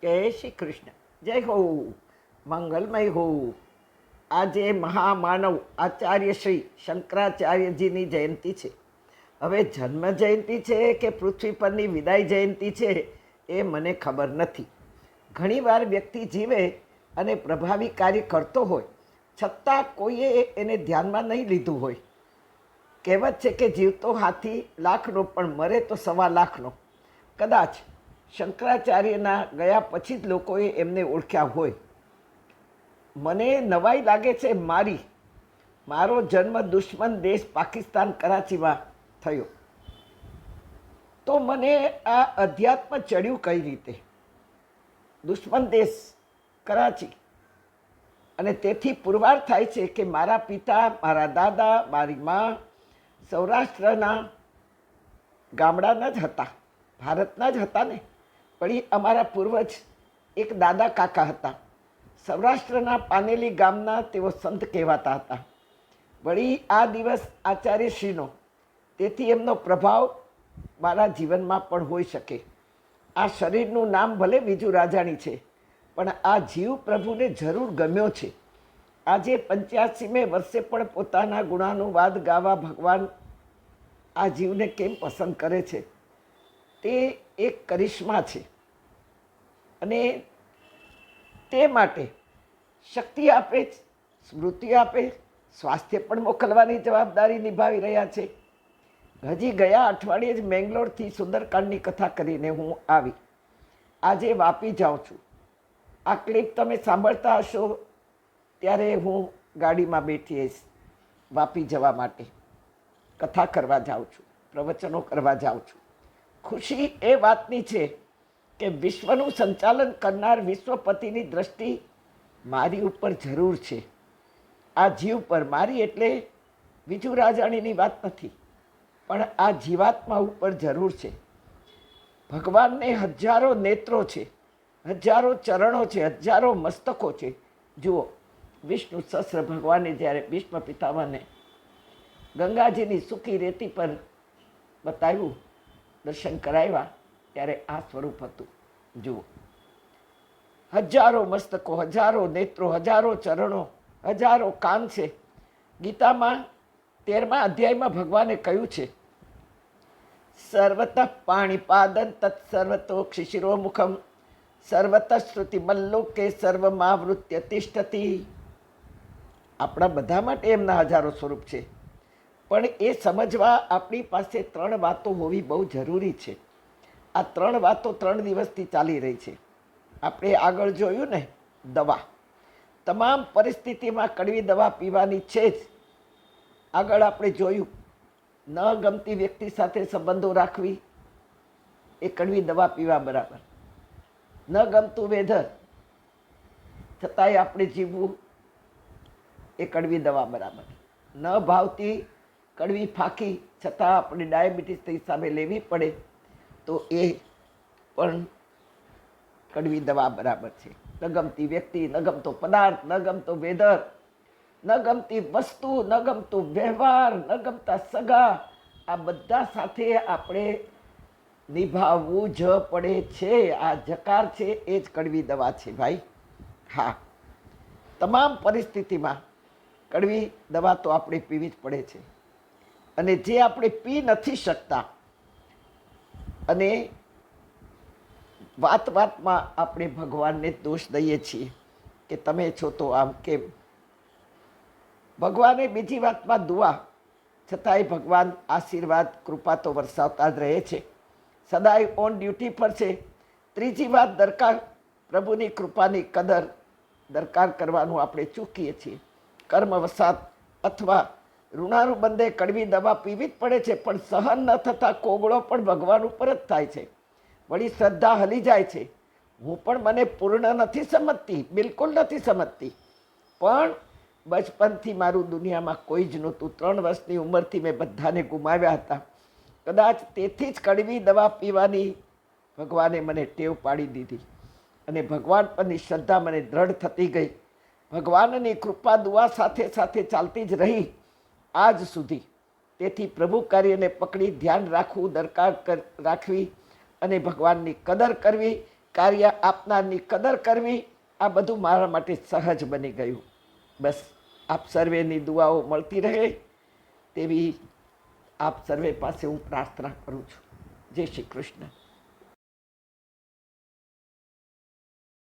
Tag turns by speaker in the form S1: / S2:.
S1: જય શ્રી કૃષ્ણ. જય હો, મંગલમય હો. આજે મહામાનવ આચાર્ય શ્રી શંકરાચાર્યજીની જયંતિ છે. હવે જન્મ જયંતિ છે કે પૃથ્વી પરની વિદાય જયંતિ છે એ મને ખબર નથી. ઘણીવાર વ્યક્તિ જીવે અને પ્રભાવી કાર્ય કરતો હોય છતાં કોઈએ એને ધ્યાનમાં નહીં લીધું હોય. કહેવત છે કે જીવતો હાથી લાખનો પણ મરે તો 1.25 લાખનો. કદાચ શંકરાચાર્યના ગયા પછી જ લોકોએ એમને ઓળખ્યા હોય. મને નવાઈ લાગે છે મારો જન્મ દુશ્મન દેશ પાકિસ્તાન કરાચીમાં થયો, તો મને આ અધ્યાત્મ ચડ્યું કઈ રીતે? દુશ્મન દેશ કરાચી, અને તેથી પુરવાર થાય છે કે મારા પિતા, મારા દાદા, મારી મા સૌરાષ્ટ્રના ગામડાના જ હતા, ભારતના જ હતા ને. વળી અમારા પૂર્વજ એક દાદા કાકા હતા, સૌરાષ્ટ્રના પાનેલી ગામના, તેઓ સંત કહેવાતા હતા. વળી આ દિવસ આચાર્યશ્રીનો, તેથી એમનો પ્રભાવ મારા જીવનમાં પણ હોઈ શકે. આ શરીરનું નામ ભલે બીજું રાજાણી છે, પણ આ જીવ પ્રભુને જરૂર ગમ્યો છે. આજે 85મે વર્ષે પણ પોતાના ગુણાનુવાદ ગાવા ભગવાન આ જીવને કેમ પસંદ કરે છે તે એક કરિશ્મા છે. અને તે માટે શક્તિ આપે, સ્મૃતિ આપે, સ્વાસ્થ્ય પણ મોકલવાની જવાબદારી નિભાવી રહ્યા છે. હજી ગયા અઠવાડિયે જ મેંગ્લોરથી સુંદરકાંડની કથા કરીને હું આવી. આજે વાપી જાઉં છું. આ ક્લિપ તમે સાંભળતા હશો ત્યારે હું ગાડીમાં બેઠી હઈશ વાપી જવા માટે. કથા કરવા જાઉં છું, પ્રવચનો કરવા જાઉં છું. ખુશી એ વાતની છે કે વિશ્વનું સંચાલન કરનાર વિશ્વપતિની દ્રષ્ટિ મારી ઉપર જરૂર છે. આ જીવ પર, મારી એટલે બીજું રાજાણીની વાત નથી, પણ આ જીવાત્મા ઉપર જરૂર છે. ભગવાનને હજારો નેત્રો છે, હજારો ચરણો છે, હજારો મસ્તકો છે. જુઓ, વિષ્ણુ સહસ્ત્ર ભગવાને જ્યારે ભીષ્મ પિતામહને ગંગાજીની સૂકી રેતી પર બતાવ્યું, દર્શન કરાવ્યા, ત્યારે આ સ્વરૂપ હતું. જુઓ, હજારો મસ્તકો, હજારો નેત્રો, હજારો ચરણો, હજારો કાન છે. ગીતામાં 13મા અધ્યાયમાં ભગવાને કહ્યું છે, સર્વતઃ પાણીપાદન તત્સર્વતોક્ષિશિરો મુખમ સર્વતઃ શ્રુતિ મલ્લોકે સર્વમાવૃત્ય તિષ્ઠતિ. આપણા બધા માટે એમના હજારો સ્વરૂપ છે, પણ એ સમજવા આપણી પાસે 3 વાતો હોવી બહુ જરૂરી છે. આ 3 વાતો 3 દિવસથી ચાલી રહી છે. આપણે આગળ જોયું ને, દવા. તમામ પરિસ્થિતિમાં કડવી દવા પીવાની છે જ. આગળ આપણે જોયું, ન ગમતી વ્યક્તિ સાથે સંબંધો રાખવી એ કડવી દવા પીવા બરાબર. ન ગમતું વેધર છતાંય આપણે જીવવું એ કડવી દવા બરાબર. ન ભાવતી કડવી ફાંકી છતાં આપણે ડાયાબિટીસની સામે લેવી પડે તો એ પણ કડવી દવા બરાબર છે. ન ગમતી વ્યક્તિ, ન ગમતો પદાર્થ, ન ગમતો વેધર, ન ગમતી વસ્તુ, ન ગમતો વ્યવહાર, ન ગમતા સગા, આ બધા સાથે આપણે નિભાવવું જ પડે છે. આ જકાર છે એ જ કડવી દવા છે ભાઈ. હા, તમામ પરિસ્થિતિમાં કડવી દવા તો આપણે પીવી જ પડે છે. અને જે આપણે પી નથી શકતા, અને વાતમાં આપણે ભગવાનને દોષ દઈએ છીએ કે તમે છો તો આમ કેમ. ભગવાને બીજી વાતમાં દુઆ, છતાંય ભગવાન આશીર્વાદ, કૃપા તો વરસાવતા જ રહે છે. સદાય ઓન ડ્યુટી પર છે. ત્રીજી વાત દરકાર, પ્રભુની કૃપાની કદર દરકાર કરવાનું આપણે ચૂકીએ છીએ. કર્મવશાત અથવા ઋણાનુબંધે કડવી દવા પીવી જ પડે છે, પણ સહન ન થતા કોગળો પણ ભગવાન ઉપર જ થાય છે. વળી શ્રદ્ધા હલી જાય છે. હું પણ મને પૂર્ણ નથી સમજતી, બિલકુલ નથી સમજતી, પણ બચપનથી મારું દુનિયામાં કોઈ જ નહોતું. 3 વર્ષની ઉંમરથી મેં બધાને ગુમાવ્યા હતા. કદાચ તેથી જ કડવી દવા પીવાની ભગવાને મને ટેવ પાડી દીધી, અને ભગવાન પરની શ્રદ્ધા મને દ્રઢ થતી ગઈ. ભગવાનની કૃપા દુઆ સાથે સાથે ચાલતી જ રહી આજ સુધી. તેથી પ્રભુ કાર્યને પકડી ધ્યાન રાખવું, દરકાર રાખવી અને ભગવાનની કદર કરવી કાર્ય આપનારની કદર કરવી, આ બધું મારા માટે સહજ બની ગયું. બસ આપ સર્વેની દુઆઓ મળતી રહે તેવી આપ સર્વે પાસે હું પ્રાર્થના કરું છું. જય શ્રી કૃષ્ણ.